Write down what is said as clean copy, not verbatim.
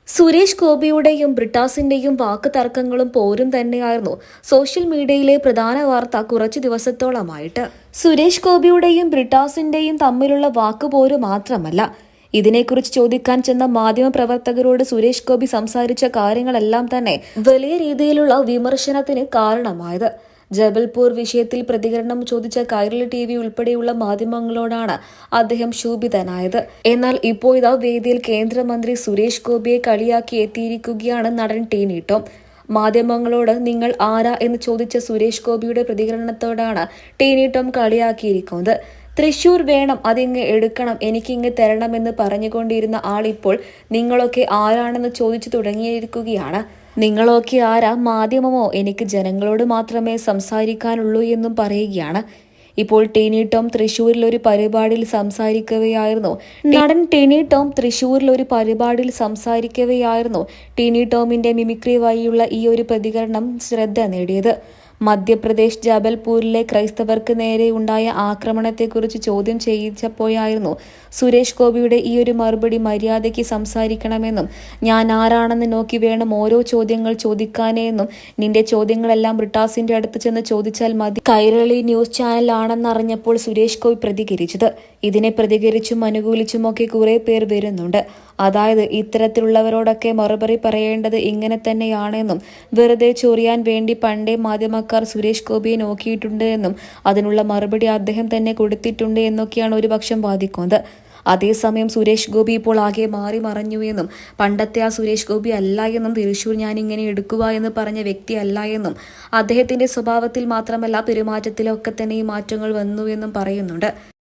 സുരേഷ് ഗോപിയുടെയും ബ്രിട്ടാസിന്റെയും വാക്ക് തർക്കങ്ങളും പോരും തന്നെയായിരുന്നു സോഷ്യൽ മീഡിയയിലെ പ്രധാന വാർത്ത കുറച്ചു ദിവസത്തോളമായിട്ട്. സുരേഷ് ഗോപിയുടെയും ബ്രിട്ടാസിന്റെയും തമ്മിലുള്ള വാക്കുപോര് മാത്രമല്ല, ഇതിനെക്കുറിച്ച് ചോദിക്കാൻ ചെന്ന മാധ്യമപ്രവർത്തകരോട് സുരേഷ് ഗോപി സംസാരിച്ച കാര്യങ്ങളെല്ലാം തന്നെ വലിയ രീതിയിലുള്ള വിമർശനത്തിന് കാരണമായത്. ജബൽപൂർ വിഷയത്തിൽ പ്രതികരണം ചോദിച്ച കൈരളി TV ഉൾപ്പെടെയുള്ള മാധ്യമങ്ങളോടാണ് അദ്ദേഹം ക്ഷുഭിതനായത്. എന്നാൽ ഇപ്പോഴിതാ വേദിയിൽ കേന്ദ്രമന്ത്രി സുരേഷ് ഗോപിയെ കളിയാക്കി എത്തിയിരിക്കുകയാണ് നടൻ ടീനി ടോം. മാധ്യമങ്ങളോട് നിങ്ങൾ ആരാ എന്ന് ചോദിച്ച സുരേഷ് ഗോപിയുടെ പ്രതികരണത്തോടാണ് ടീനി ടോം കളിയാക്കിയിരിക്കുന്നത്. തൃശൂർ വേണം, അതിങ്ങ് എടുക്കണം, എനിക്കിങ്ങ് തരണമെന്ന് പറഞ്ഞുകൊണ്ടിരുന്ന ആളിപ്പോൾ നിങ്ങളൊക്കെ ആരാണെന്ന് ചോദിച്ചു തുടങ്ങിയിരിക്കുകയാണ്. നിങ്ങളൊക്കെ ആരാ, മാധ്യമമോ? എനിക്ക് ജനങ്ങളോട് മാത്രമേ സംസാരിക്കാനുള്ളൂ എന്നും പറയുകയാണ്. ഇപ്പോൾ ടീനി ടോം തൃശൂരിൽ ഒരു പരിപാടിയിൽ സംസാരിക്കവെയായിരുന്നു നടൻ ടീനി ടോം തൃശൂരിൽ ഒരു പരിപാടിയിൽ സംസാരിക്കവെയായിരുന്നു ടീനി ടോമിന്റെ മിമിക്രി വഴിയുള്ള ഈ ഒരു പ്രതികരണം ശ്രദ്ധ നേടിയത്. മധ്യപ്രദേശ് ജബൽപൂരിലെ ക്രൈസ്തവർക്ക് നേരെ ഉണ്ടായ ആക്രമണത്തെക്കുറിച്ച് ചോദ്യം ചെയ്യിച്ചപ്പോഴായിരുന്നു സുരേഷ് ഗോപിയുടെ ഈ ഒരു മറുപടി. മര്യാദയ്ക്ക് സംസാരിക്കണമെന്നും ഞാൻ ആരാണെന്ന് നോക്കി വേണം ഓരോ ചോദ്യങ്ങൾ ചോദിക്കാനെന്നും നിന്റെ ചോദ്യങ്ങളെല്ലാം ബ്രിട്ടാസിന്റെ അടുത്ത് ചെന്ന് ചോദിച്ചാൽ മതി. കൈരളി ന്യൂസ് ചാനലാണെന്നറിഞ്ഞപ്പോൾ സുരേഷ് ഗോപി പ്രതികരിച്ചത്. ഇതിനെ പ്രതികരിച്ചും അനുകൂലിച്ചുമൊക്കെ കുറെ പേർ വരുന്നുണ്ട്. അതായത് ഇത്തരത്തിലുള്ളവരോടൊക്കെ മറുപടി പറയേണ്ടത് ഇങ്ങനെ തന്നെയാണെന്നും വെറുതെ ചൊറിയാൻ വേണ്ടി പണ്ടേ മാധ്യമക്കാർ സുരേഷ് ഗോപിയെ നോക്കിയിട്ടുണ്ട് എന്നും അതിനുള്ള മറുപടി അദ്ദേഹം തന്നെ കൊടുത്തിട്ടുണ്ട് എന്നൊക്കെയാണ് ഒരു പക്ഷം വാദിക്കുന്നത്. അതേസമയം സുരേഷ് ഗോപി ഇപ്പോൾ ആകെ മാറി മറഞ്ഞു എന്നും പണ്ടത്തെ ആ സുരേഷ് ഗോപി അല്ല എന്നും തൃശൂർ ഞാനിങ്ങനെ എടുക്കുക എന്ന് പറഞ്ഞ വ്യക്തി അല്ല എന്നും അദ്ദേഹത്തിന്റെ സ്വഭാവത്തിൽ മാത്രമല്ല പെരുമാറ്റത്തിലൊക്കെ തന്നെ ഈ മാറ്റങ്ങൾ വന്നു എന്നും പറയുന്നുണ്ട്.